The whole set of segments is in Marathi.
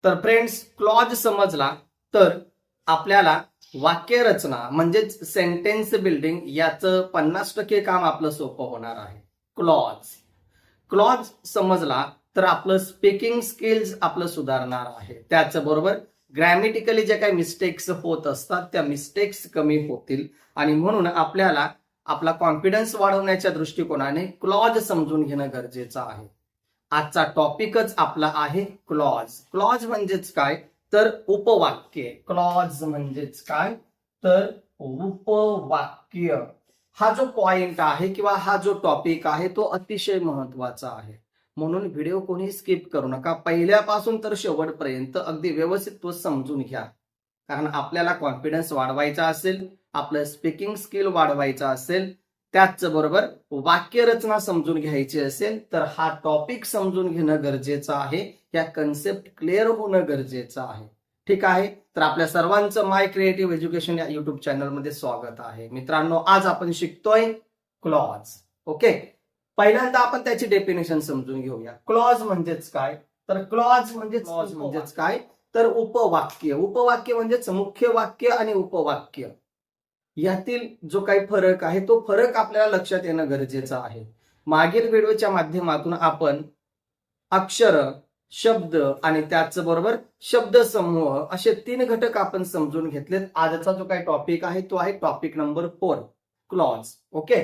तर फ्रेंड्स, क्लॉज समजला तर आपल्याला वाक्यरचना म्हणजेच सेंटेन्स बिल्डिंग याचं 50% काम आपलं सोपं होणार आहे. क्लॉज समजला तर आपलं स्पीकिंग स्किल्स आपलं सुधारणार आहे. त्याचबरोबर ग्रॅमेटिकली जे काही मिस्टेक्स होत असतात त्या मिस्टेक्स कमी होतील आणि म्हणून आपल्याला आपला कॉन्फिडन्स वाढवण्याच्या दृष्टिकोनाने क्लॉज समजून घेणं गरजेचं आहे. आजचा टॉपिकच आपला आहे क्लॉज म्हणजेच काय तर उपवाक्य. क्लॉज म्हणजेच काय तर उपवाक्य. हा जो पॉइंट आहे किंवा हा जो टॉपिक आहे तो अतिशय महत्वाचा आहे. म्हणून व्हिडिओ कोणी स्किप करू नका. पहिल्यापासून तर शेवटपर्यंत अगदी व्यवस्थित तो समजून घ्या. कारण आपल्याला कॉन्फिडन्स वाढवायचा असेल, आपलं स्पीकिंग स्किल वाढवायचं असेल, त्याचबरोबर वाक्यरचना समजून घ्यायची असेल तर हा टॉपिक समजून घेणं गरजेचं आहे. या कन्सेप्ट क्लिअर होणं गरजेचं आहे. ठीक आहे, तर आपल्या सर्वांचं माय क्रिएटिव्ह एज्युकेशन या युट्यूब चॅनलमध्ये स्वागत आहे. मित्रांनो, आज आपण शिकतोय क्लॉज. ओके, पहिल्यांदा आपण त्याची डेफिनेशन समजून घेऊया. क्लॉज म्हणजेच काय तर क्लॉज म्हणजेच काय तर उपवाक्य. उपवाक्य म्हणजेच मुख्य वाक्य आणि उपवाक्य यातील जो काही फरक आहे तो फरक आपल्याला लक्षात येणं गरजेचं आहे. मागील व्हिडिओच्या माध्यमातून आपण अक्षर, शब्द आणि त्याचबरोबर शब्द समूह असे 3 घटक आपण समजून घेतलेत. आजचा जो काही टॉपिक आहे तो आहे टॉपिक नंबर 4, क्लॉज. ओके,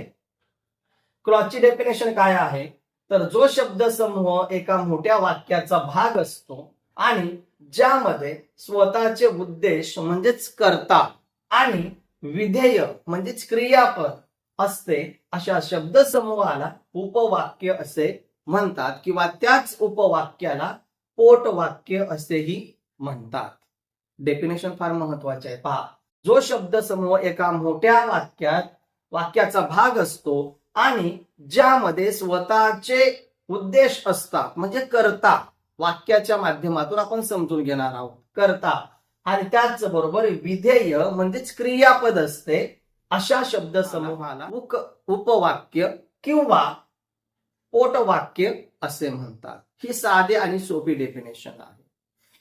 क्लॉजची डेफिनेशन काय आहे तर जो शब्द समूह एका मोठ्या वाक्याचा भाग असतो आणि ज्यामध्ये स्वतःचे उद्देश म्हणजेच कर्ता आणि विधेय म्हणजेच क्रियापद असते अशा शब्द समूहाला उपवाक्य असे म्हणतात किंवा त्याच उपवाक्याला पोटवाक्य असेही म्हणतात. डेफिनेशन फार महत्वाचे आहे. पहा, जो शब्द समूह एका मोठ्या वाक्याचा भाग असतो आणि ज्यामध्ये स्वतःचे उद्देश असतात म्हणजे कर्ता, वाक्याच्या माध्यमातून आपण समजून घेणार आहोत कर्ता, आणि त्याचबरोबर विधेय म्हणजेच क्रियापद असते अशा शब्द समूहाला उपवाक्य किंवा पोटवाक्य असे म्हणतात. ही साधी आणि सोपी डेफिनेशन आहे.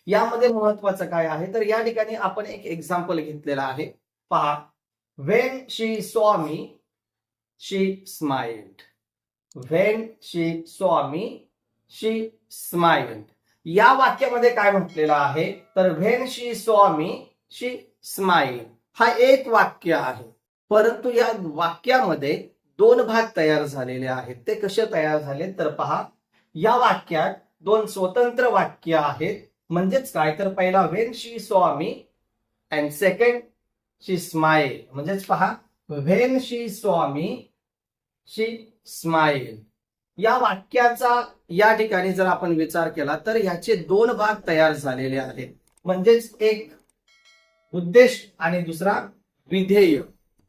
यामध्ये महत्वाचं काय आहे तर या ठिकाणी आपण एक एक्झाम्पल घेतलेला आहे. पहा, when she saw me she smiled. When she saw me she smiled या वाक्यामध्ये काय म्हटलेलं आहे तर when she saw me she smiled हा एक वाक्य आहे, परंतु या वाक्यामध्ये 2 भाग तयार झालेले आहेत. ते कसे तयार झाले तर पहा, या वाक्यात 2 स्वतंत्र वाक्य आहेत. म्हणजेच काय तर पहिला when she saw me and second she smile. म्हणजेच पहा, when she saw me she smile या वाक्याचा या ठिकाणी जर आपण विचार केला तर याचे 2 भाग तयार झालेले आहेत. म्हणजेच एक उद्देश आणि दुसरा विधेय.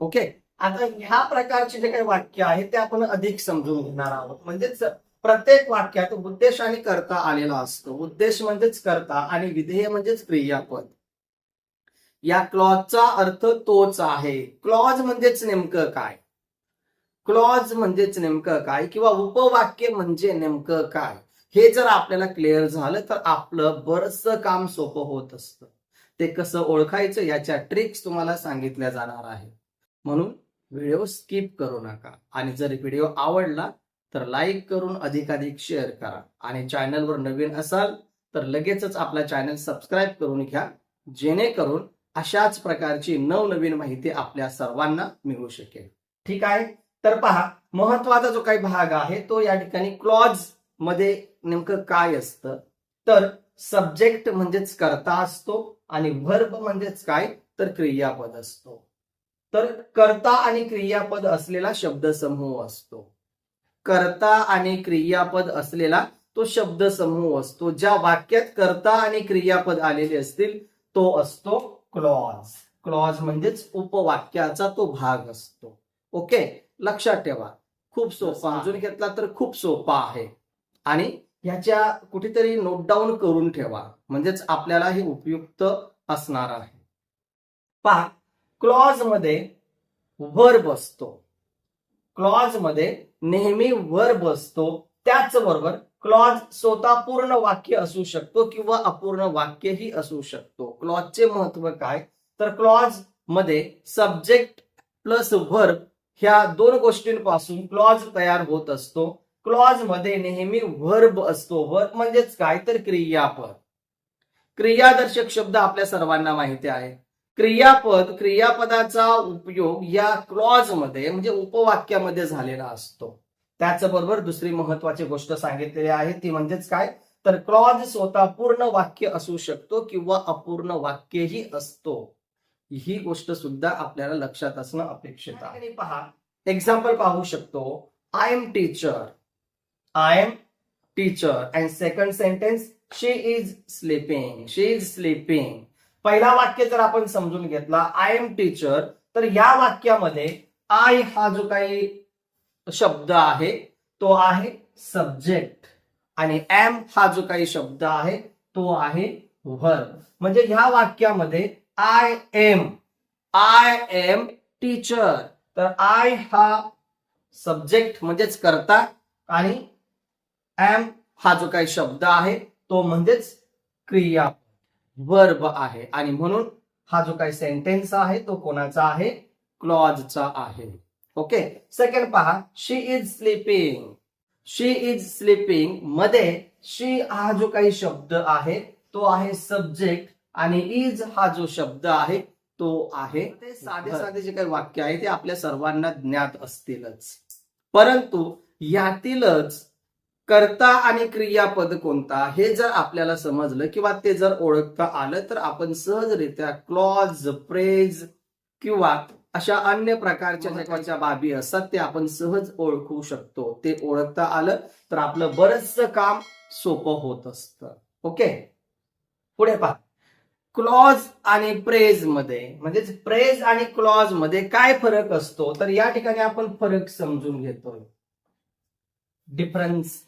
ओके, आता ह्या प्रकारचे जे काही वाक्य आहे ते आपण अधिक समजून घेणार आहोत. म्हणजेच प्रत्येक वाक्यात उद्देश आणि कर्ता आलेला असतो. उद्देश म्हणजेच कर्ता आणि विधेय म्हणजेच क्रियापद. या क्लॉजचा अर्थ तोच आहे. क्लॉज म्हणजेच नेमकं काय, क्लॉज म्हणजेच नेमकं काय किंवा उपवाक्य म्हणजे नेमकं काय हे जर आपल्याला क्लिअर झालं तर आपलं बरंचसं काम सोपं होत असतं. ते कसं ओळखायचं याच्या ट्रिक्स तुम्हाला सांगितल्या जाणार आहे. म्हणून व्हिडिओ स्किप करू नका आणि जर व्हिडिओ आवडला तर लाईक करून अधिकाधिक शेअर करा आणि चॅनलवर नवीन असाल तर लगेचच आपला चॅनल सबस्क्राईब करून घ्या, जेणेकरून अशाच प्रकारची नवनवीन माहिती आपल्या सर्वांना मिळू शकेल. ठीक आहे, तर पहा, महत्वाचा जो काही भाग आहे तो या ठिकाणी क्लॉज मध्ये नेमकं काय असतं तर सब्जेक्ट म्हणजेच कर्ता असतो आणि व्हर्ब म्हणजेच काय तर क्रियापद असतो. तर कर्ता आणि क्रियापद असलेला शब्दसमूह असतो. कर्ता आणि क्रियापद असलेला तो शब्दसमूह असतो. ज्या वाक्यात कर्ता आणि क्रियापद आलेले असतील तो असतो क्लॉज. क्लॉज म्हणजेच उपवाक्याचा तो भाग असतो. ओके, लक्षात ठेवा, खूप सोपा, समजून घेतला तर खूप सोपा आहे आणि ह्याच्या कुठेतरी नोट डाऊन करून ठेवा, म्हणजेच आपल्याला हे उपयुक्त असणार आहे. पहा, क्लॉज मध्ये वर्ब असतो. क्लॉज मध्ये नेहमी वर्ब असतो, त्याचबरोबर क्लॉज स्वतः पूर्ण वाक्य असू शकतो किंवा अपूर्ण वाक्यही असू शकतो. क्लॉजचे महत्व काय, तर क्लॉज मध्ये सब्जेक्ट प्लस व्हर्ब ह्या दोन गोष्टींपासून क्लॉज तयार होत असतो. क्लॉज मध्ये नेहमी व्हर्ब असतो. व्हर्ब म्हणजेच काय, तर क्रियापद. क्रियादर्शक शब्द आपल्या सर्वांना माहिती आहे. क्रियापदाचा उपयोग या क्लॉज मध्ये म्हणजे उपवाक्यामध्ये झालेला असतो. त्याचबरोबर दुसरी महत्वाची गोष्ट सांगितलेली आहे ती म्हणजेच काय, तर क्लॉज स्वतः पूर्ण वाक्य असू शकतो किंवा अपूर्ण वाक्यही असतो. ही गोष्ट सुद्धा आपल्याला लक्षात असणं अपेक्षित आहे. पहा, एक्झाम्पल पाहू शकतो. I am teacher. I am teacher and second sentence she is sleeping. She is sleeping. पहिला वाक्य जर आपण समजून घेतला आय एम टीचर, तर या वाक्यामध्ये आय हा जो काही शब्द आहे तो आहे सब्जेक्ट आणि एम हा जो काही शब्द आहे तो आहे व्हर्ब. म्हणजे ह्या वाक्यामध्ये आय एम टीचर, तर आय हा सब्जेक्ट म्हणजेच कर्ता आणि एम हा जो काही शब्द आहे तो म्हणजेच क्रिया वर्ब आहे आणि म्हणून हा जो काही सेंटेन्स आहे तो कोणाचा आहे, क्लॉजचा आहे. ओके. सेकंड पहा, she is sleeping. She is sleeping मध्ये शी हा जो काही शब्द आहे तो आहे सब्जेक्ट आणि इज हा जो शब्द आहे तो आहे. ते साधे साधे जे काही वाक्य आहे ते आपल्या सर्वांना ज्ञात असतीलच, परंतु यातीलच कर्ता आणि क्रियापद कोणता हे जर आपल्याला समजलं किंवा ते जर ओळखता आलं तर आपण सहजरित्या क्लॉज, प्रेज किंवा अशा अन्य प्रकारच्या ज्या बाबी असतात ते आपण सहज ओळखू शकतो. ते ओळखता आलं तर आपलं बरंचसं काम सोपं होत असतं. ओके. पुढे पहा, क्लॉज आणि प्रेज मध्ये म्हणजेच प्रेज आणि क्लॉज मध्ये काय फरक असतो, तर या ठिकाणी आपण फरक समजून घेतोय. डिफरन्स.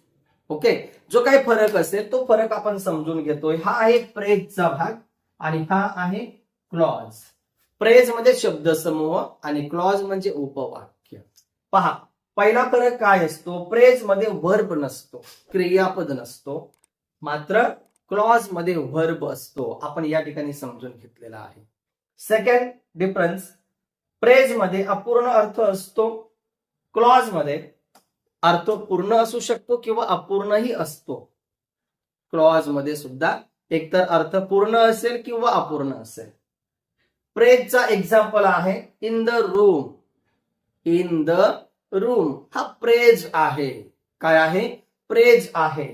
ओके. जो काही फरक असेल तो फरक आपण समजून घेतोय. हा आहे प्रेजचा भाग आणि हा आहे क्लॉज. प्रेज म्हणजे शब्दसमूह आणि क्लॉज म्हणजे उपवाक्य. पहा, पहिला फरक काय असतो, प्रेज मध्ये व्हर्ब नसतो, क्रियापद नसतो, मात्र क्लॉज मध्ये व्हर्ब असतो. आपण या ठिकाणी समजून घेतलेला आहे. सेकंड डिफरन्स, प्रेज मध्ये अपूर्ण अर्थ असतो, क्लॉज मध्ये अर्थ पूर्ण असू शकतो किंवा अपूर्णही असतो. क्लॉज मध्ये सुद्धा एकतर अर्थ पूर्ण असेल किंवा अपूर्ण असेल. प्रेजचा एक्झाम्पल आहे in the room. In the room हा प्रेज आहे. काय आहे, प्रेज आहे.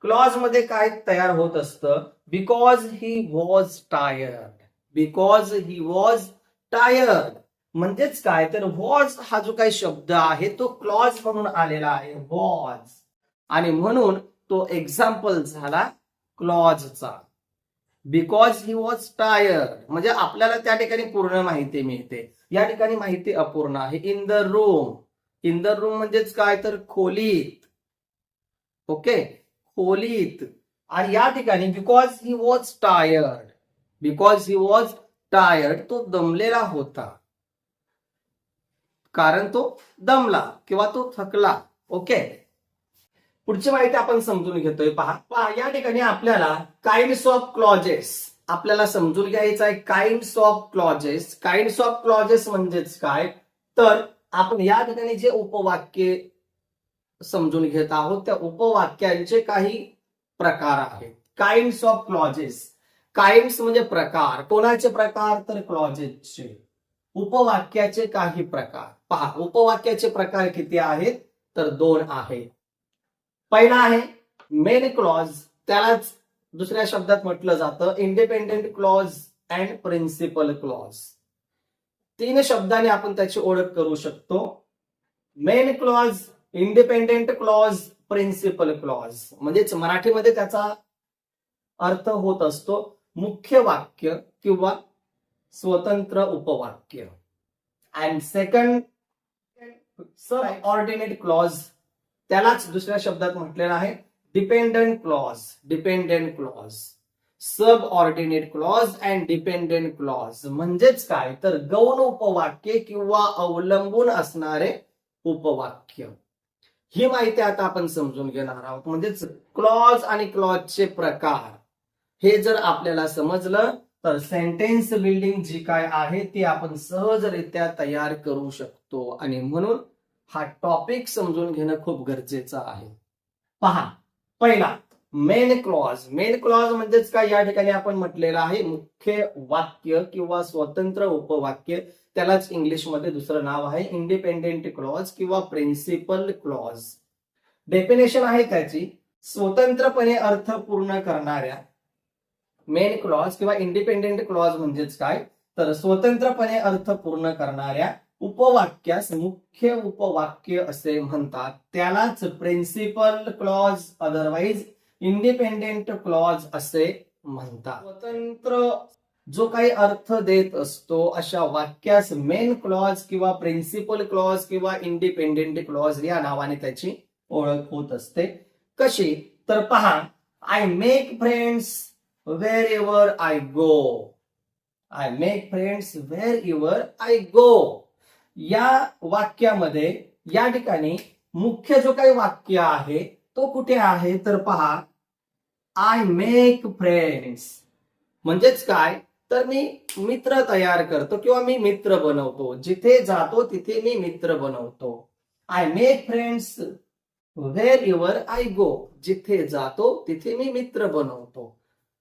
क्लॉज मध्ये काय तयार होत असतं, because he was tired. Because he was tired म्हणजेच काय, तर वॉज हा जो काही शब्द आहे तो क्लॉज म्हणून आलेला आहे, वॉज, आणि म्हणून तो एक्झाम्पल झाला क्लॉजचा. बिकॉज ही वॉज टायर्ड म्हणजे आपल्याला त्या ठिकाणी पूर्ण माहिती मिळते, या ठिकाणी माहिती अपूर्ण आहे. In the room. In the room म्हणजेच काय, तर खोलीत. ओके, खोलीत. आणि या ठिकाणी because he was tired. Because he was tired तो दमलेला होता, कारण तो दमला किंवा तो थकला. ओके. पुढची माहिती आपण समजून घेतोय. पहा या ठिकाणी आपल्याला काइंड्स ऑफ क्लॉजेस आपल्याला समजून घ्यायचं आहे. Kinds of clauses. Kinds of clauses म्हणजेच काय, तर आपण या ठिकाणी जे उपवाक्य समजून घेत आहोत त्या उपवाक्यांचे काही प्रकार आहेत. Kinds of clauses. काइंड्स म्हणजे प्रकार. कोणाचे प्रकार, तर क्लॉजेसचे. उपवाक्याचे काही प्रकार. पहा, उपवाक्याचे प्रकार किती आहेत, तर 2 आहेत. पहिला आहे मेन क्लॉज, त्यालाच दुसऱ्या शब्दात म्हटलं जातं independent clause and principal clause. 3 शब्दांनी आपण त्याची ओळख करू शकतो. Main clause, independent clause, principal clause. म्हणजेच मराठीमध्ये त्याचा अर्थ होत असतो मुख्य वाक्य किंवा स्वतंत्र उपवाक्य. And second subordinate clause, त्यालाच दुसऱ्या शब्दात म्हटलेलं आहे dependent clause. Dependent clause, subordinate clause and dependent clause म्हणजेच काय, तर गौण उपवाक्य किंवा अवलंबून असणारे उपवाक्य. ही माहिती आता आपण समजून घेणार आहोत. म्हणजेच क्लॉज आणि क्लॉजचे प्रकार हे जर आपल्याला समजलं तर सेंटेन्स बिल्डिंग जी काय आहे ती आपण सहजरित्या तयार करू शकतो. आणि म्हणून हा टॉपिक समजून घेणं खूप गरजेचं आहे. पहा, पहिला मेन क्लॉज. मेन क्लॉज म्हणजेच काय, या ठिकाणी आपण म्हटलेलं आहे मुख्य वाक्य किंवा स्वतंत्र उपवाक्य. त्यालाच इंग्लिशमध्ये दुसरं नाव आहे इंडिपेंडेंट क्लॉज किंवा प्रिन्सिपल क्लॉज. डेफिनेशन आहे त्याची, स्वतंत्रपणे अर्थ पूर्ण करणाऱ्या मेन क्लॉज किंवा इंडिपेंडेंट क्लॉज म्हणजेच काय, तर स्वतंत्रपणे अर्थ पूर्ण करणाऱ्या उपवाक्यास मुख्य उपवाक्य असे म्हणतात. त्यालाच principal clause otherwise independent clause असे म्हणतात. स्वतंत्र जो काही अर्थ देत असतो अशा वाक्यास मेन क्लॉज किंवा प्रिन्सिपल क्लॉज किंवा इंडिपेंडेंट क्लॉज या नावाने त्याची ओळख होत असते. कशी, तर पहा, I make friends wherever I go. I make friends wherever I go. या वाक्यामध्ये या ठिकाणी मुख्य जो काही वाक्य आहे तो कुठे आहे, तर पहा, आय मेक फ्रेंड्स म्हणजेच काय, तर मी मित्र तयार करतो किंवा मी मित्र बनवतो. जिथे जातो तिथे मी मित्र बनवतो. I make friends wherever I go. जिथे जातो तिथे मी मित्र बनवतो.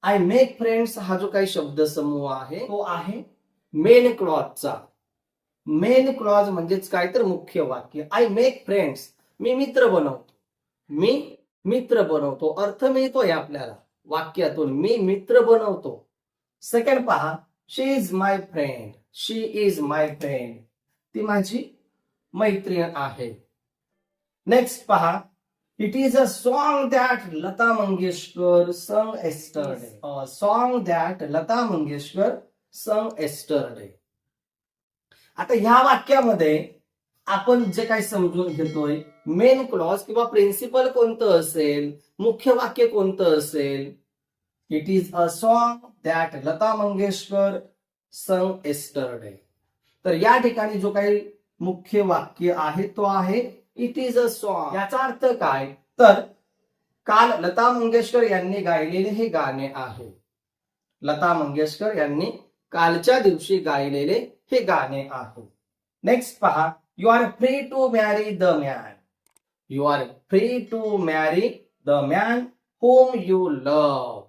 आय मेक फ्रेंड्स हा जो काही शब्दसमूह आहे तो आहे मेन क्लॉजचा. मेन क्लॉज म्हणजेच काय, तर मुख्य वाक्य. आय मेक फ्रेंड्स, मी मित्र बनवतो. मी मित्र बनवतो, अर्थ मिळतोय आपल्याला वाक्यातून, मी मित्र बनवतो. सेकंड पहा, she is my friend. She is my friend, ती माझी मैत्रीण आहे. नेक्स्ट पहा, it is a song that Lata Mangeshkar sang yesterday. A song that Lata Mangeshkar sang yesterday. आता ह्या वाक्यामध्ये आपण जे काही समजून घेतोय, मेन क्लॉज किंवा प्रिन्सिपल कोणतं असेल, मुख्य वाक्य कोणतं असेल, it is a song that Lata Mangeshkar sang yesterday. तर या ठिकाणी जो काही मुख्य वाक्य आहे तो आहे इट इज अ सॉन्ग. याचा अर्थ काय, तर काल लता मंगेशकर यांनी गायलेले हे गाणे आहे. लता मंगेशकर यांनी कालच्या दिवशी गायलेले हे गाणे आहे. नेक्स्ट पहा, you are free to marry the man. You are free to marry the man home you love.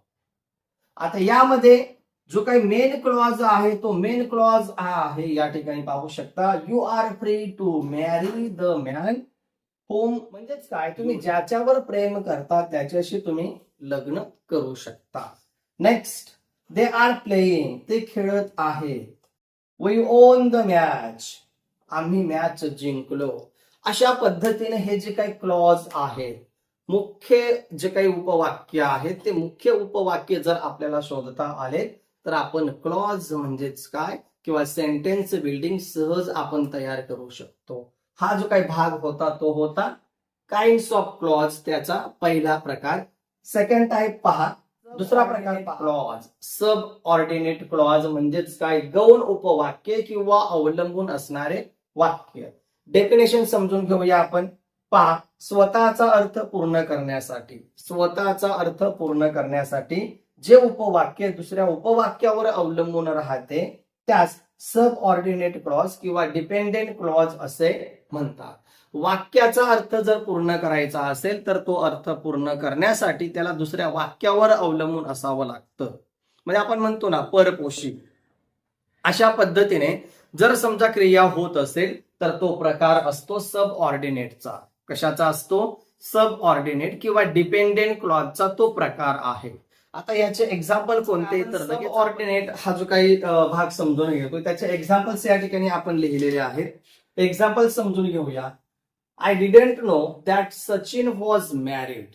आता यामध्ये जो काही मेन क्लॉज आहे तो मेन क्लॉज आहे, या ठिकाणी पाहू शकता, you are free to marry the man home. म्हणजेच काय, तुम्ही ज्याच्यावर प्रेम करता त्याच्याशी तुम्ही लग्न करू शकता. नेक्स्ट, दे आर प्लेइंग, ते खेळत आहे. वी ओन द मॅच, आम्ही मॅच जिंकलो. अशा पद्धतीने हे जे काही क्लॉज आहेत, मुख्य जे काही उपवाक्य आहेत, ते मुख्य उपवाक्य जर आपल्याला शोधता आले तर आपण क्लॉज म्हणजेच काय किंवा सेंटेन्स बिल्डिंग सहज आपण तयार करू शकतो. हा जो काही भाग होता तो होता काइंड्स ऑफ क्लॉज, त्याचा पहिला प्रकार. सेकंड टाइप पहा, दुसरा प्रकार क्लॉज सब ऑर्डिनेट क्लॉज म्हणजेच काय, गौण उपवाक्य किंवा अवलंबून असणारे वाक्य. डेफिनेशन समजून घेऊया आपण. पहा, स्वतःचा अर्थ पूर्ण करण्यासाठी, स्वतःचा अर्थ पूर्ण करण्यासाठी जे उपवाक्य दुसऱ्या उपवाक्यावर अवलंबून राहते त्यास सब ऑर्डिनेट क्लॉज किंवा डिपेंडेंट क्लॉज असे म्हणतात. वाक्याचा अर्थ जर पूर्ण करायचा असेल तर तो अर्थ पूर्ण करण्यासाठी त्याला दुसऱ्या वाक्यावर अवलंबून असावं लागतं. म्हणजे आपण म्हणतो ना परपोषी. अशा पद्धतीने जर समजा क्रिया होत असेल तर तो प्रकार असतो सब ऑर्डिनेटचा. कशाचा असतो, सब ऑर्डिनेट किंवा डिपेंडेंट क्लॉजचा तो प्रकार आहे. आता याचे एक्झाम्पल कोणते, तर सब ऑर्डिनेट हा जो काही भाग समजून घेतो त्याचे एक्झाम्पल्स या ठिकाणी आपण लिहिलेले आहेत. एक्झाम्पल समजून घेऊया. I didn't know that Sachin was married.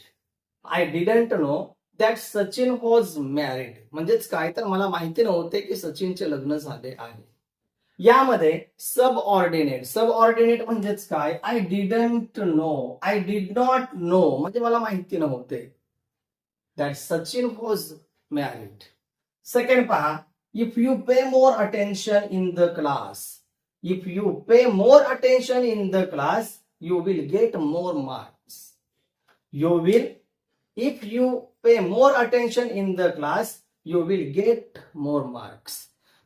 I didn't know that Sachin was married म्हणजेच काय, तर मला माहिती नव्हते की सचिनचे लग्न झाले आहे. यामध्ये सब ऑर्डिनेट, सब ऑर्डिनेट म्हणजेच काय, I didn't know, I did not know म्हणजे मला माहिती नव्हते that Sachin was married. Second पहा, if you pay more attention in the class, if you pay more attention in the class, you will get more marks. You will, if you pay more attention in the class you will get more marks.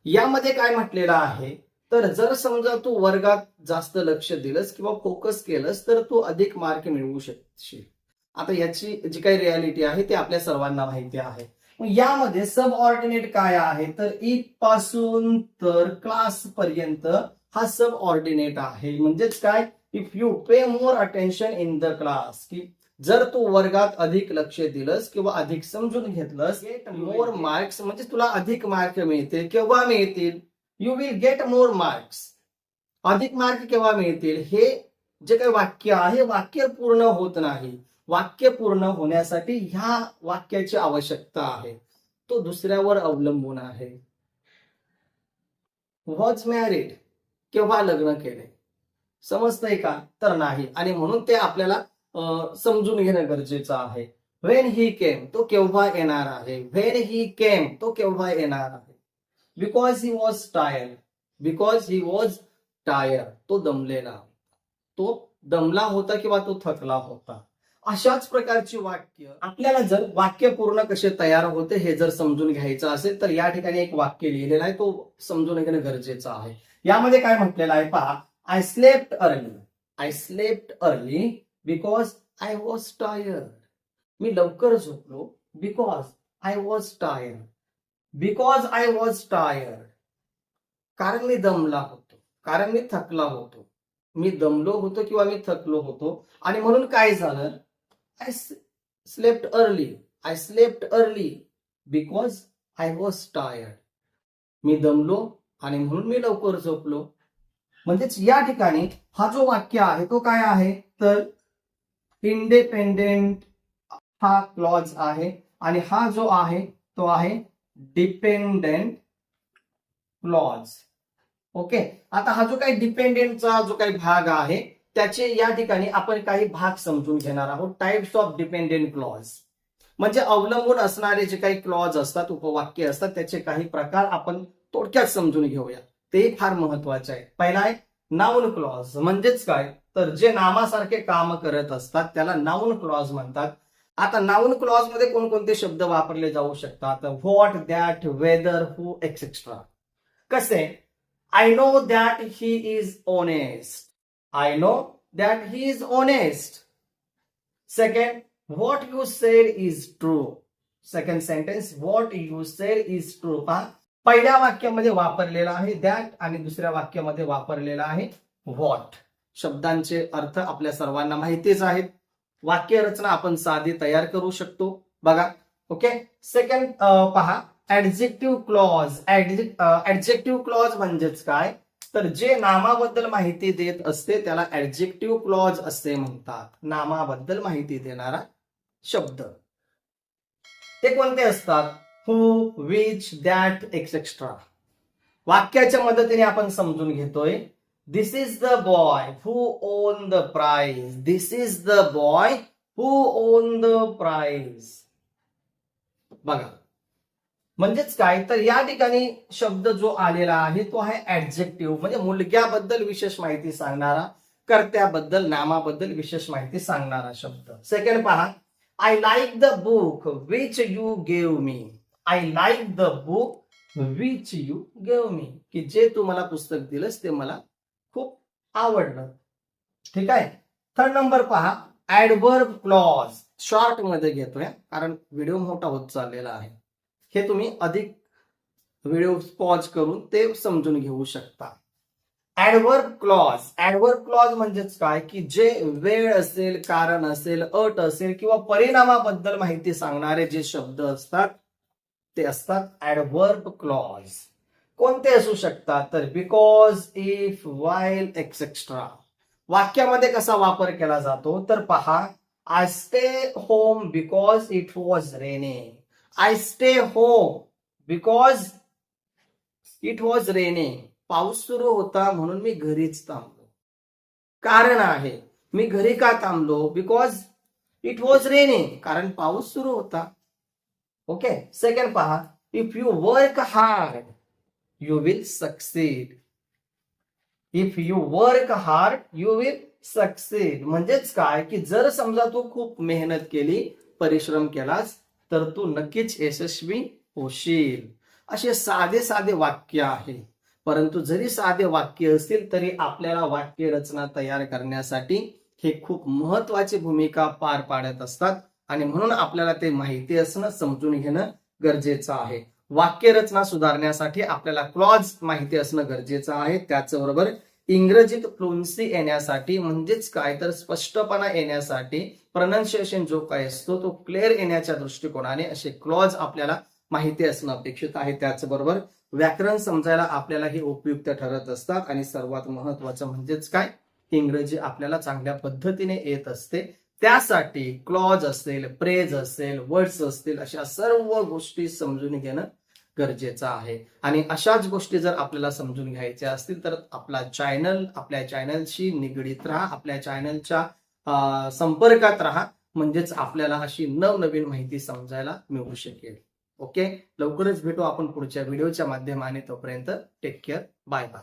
यामध्ये काय म्हटलेलं आहे, तर जर समजा तू वर्गात जास्त लक्ष दिलंस किंवा फोकस केलंस तर तू अधिक मार्क मिळवू शकशील. आता याची जी काही रियालिटी आहे ते आपल्या सर्वांना माहिती आहे. मग यामध्ये सब ऑर्डिनेट काय आहे, तर इफ पासून तर क्लास पर्यंत हा सब ऑर्डिनेट आहे. म्हणजेच काय, if you pay more attention in the class, की जर तू वर्गात अधिक लक्ष दिलंस किंवा अधिक समजून घेतलंस, गेट मोर मार्क्स म्हणजे तुला अधिक मार्क मिळतील. केव्हा मिळतील, you will get more marks. अधिक मार्क केव्हा मिळतील, हे जे काही वाक्य आहे वाक्य पूर्ण होत नाही. वाक्य पूर्ण होण्यासाठी ह्या वाक्याची आवश्यकता आहे, तो दुसऱ्यावर अवलंबून आहे. वॉज मॅरिड, केव्हा लग्न केले, समजतंय का, तर नाही. आणि म्हणून ते आपल्याला समजून घेणं गरजेचं आहे. व्हेन ही केम, तो केव्हा येणार आहे. व्हेन ही केम, तो केव्हा येणार आहे. Because he was tired, because he was tired, तो दमलेला, तो दमला होता किंवा तो थकला होता. अशाच प्रकारची वाक्य आपल्याला जर वाक्य पूर्ण कसे तयार होते हे जर समजून घ्यायचं असेल तर या ठिकाणी एक वाक्य लिहिलेलं आहे, तो समजून घेणं गरजेचं आहे. यामध्ये काय म्हटलेलं आहे पहा, I slept early, I slept early because I was tired. मी लवकर झोपलो because I was tired. Because I was tired, कारण मी दमला होतो, कारण मी थकला होतो. मी दमलो होतो किंवा मी थकलो होतो आणि म्हणून काय झालं, I slept early, I slept early because I was tired. मी दमलो आणि म्हणून मी लवकर झोपलो. म्हणजेच या ठिकाणी हा जो वाक्य आहे तो काय आहे, तर इंडिपेंडेंट हा क्लॉज आहे आणि हा जो आहे तो आहे डिपेंडेंट क्लॉज. ओके, आता हा जो काही डिपेंडेंटचा जो काही भाग आहे त्याचे या ठिकाणी आपण काही भाग समजून घेणार आहोत. टाइप्स ऑफ डिपेंडेंट क्लॉज म्हणजे अवलंबून असणारे जे काही क्लॉज असतात, उपवाक्य असतात, त्याचे काही प्रकार आपण थोडक्यात समजून घेऊया. ते फार महत्वाचे आहे. पहिला आहे नाउन क्लॉज. म्हणजेच काय, तर जे नामासारखे काम करत असतात त्याला नाउन क्लॉज म्हणतात. आता नाउन क्लॉज मध्ये कोणकोणते शब्द वापरले जाऊ शकतात, what, that, whether, who, etcetera. कसे, I know that he is honest, I know that he is honest. Second, what you said is true. Second sentence, what you said is true. पहा, पहिल्या वाक्यामध्ये वापरलेला आहे दॅट आणि दुसऱ्या वाक्यामध्ये वापरलेला आहे व्हॉट. शब्दांचे अर्थ आपल्या सर्वांना माहितीच आहेत. वाक्य रचना आपण साधी तयार करू शकतो. बघा, ओके. सेकंड पहा, ऍडजेक्टिव्ह क्लॉज. ऍडजेक्टिव्ह क्लॉज म्हणजेच काय, तर जे नामाबद्दल माहिती देत असते त्याला ऍडजेक्टिव्ह क्लॉज असे म्हणतात. नामाबद्दल माहिती देणारा शब्द. ते कोणते असतात, हू, विच, दॅट, एक्सेट्रा. वाक्याच्या मदतीने आपण समजून घेतोय. This is the boy who won the prize. This is the boy who won the prize. बघा, म्हणजेच काय, तर या ठिकाणी शब्द जो आलेला आहे तो आहे ऍडजेक्टिव्ह, म्हणजे मुलग्याबद्दल विशेष माहिती सांगणारा, कर्त्याबद्दल, नामाबद्दल विशेष माहिती सांगणारा शब्द. सेकंड पहा, I like the book which you gave me. I like the book which you gave me, की जे तू मला पुस्तक दिलंस ते मला खूप आवडलं. ठीक आहे. थर्ड नंबर पहा, ऍडव्हर्ब क्लॉज. शॉर्ट मध्ये घेतोय कारण व्हिडिओ मोठा होत चाललेला आहे. हे तुम्ही अधिक व्हिडिओ पॉज करून ते समजून घेऊ शकता. Adverb clause. ऍडव्हर्ब क्लॉज म्हणजेच काय, की जे वेळ असेल, कारण असेल, अट असेल किंवा परिणामाबद्दल माहिती सांगणारे जे शब्द असतात ते असतात ऍडव्हर्ब क्लॉज. कोणते असू शकतात, तर बिकॉज, इफ, व्हाईल, एक्सेट्रा. वाक्यामध्ये कसा वापर केला जातो, तर पहा, I stay home because it was raining. I stay home because it was raining. पाऊस सुरू होता म्हणून मी घरीच थांबलो. कारण आहे, मी घरी का थांबलो, बिकॉज इट वॉज रेनिंग, कारण पाऊस सुरू होता. ओके. सेकंड पहा, if you work hard you will succeed. If you work hard you will succeed म्हणजेच काय की जर समजा तू खूप मेहनत केली, परिश्रम केलास, तर तू नक्कीच यशस्वी होशील. असे साधे साधे वाक्य आहे. परंतु जरी साधे वाक्य असतील तरी आपल्याला वाक्य रचना तयार करण्यासाठी हे खूप महत्वाची भूमिका पार पाडत असतात आणि म्हणून आपल्याला ते माहिती असणं, समजून घेणं गरजेचं आहे. वाक्य रचना सुधारण्यासाठी आपल्याला क्लॉज माहिती असणं गरजेचं आहे. त्याचबरोबर इंग्रजीत फ्लुएन्सी येण्यासाठी म्हणजेच काय तर स्पष्टपणा येण्यासाठी प्रोनाउन्सिएशन जो काय असतो तो क्लिअर येण्याच्या दृष्टिकोनाने असे क्लॉज आपल्याला माहिती असणं अपेक्षित आहे. त्याचबरोबर व्याकरण समजायला आपल्याला हे उपयुक्त ठरत असतात आणि सर्वात महत्वाचं म्हणजेच काय, इंग्रजी आपल्याला चांगल्या पद्धतीने येत असते. त्यासाठी क्लॉज असेल, प्रेज असेल, वर्ड्स असतील, अशा सर्व गोष्टी समजून घेणं गरजेचं आहे. आणि अशाच गोष्टी जर आपल्याला समजून घ्यायच्या असतील तर आपल्या चॅनलशी निगडीत राहा, आपल्या चॅनलच्या संपर्कात राहा, म्हणजेच आपल्याला अशी नवनवीन माहिती समजायला मिळू शकेल. ओके, लवकरच भेटू आपण पुढच्या व्हिडिओच्या माध्यमाने. तोपर्यंत टेक केअर, बाय बाय.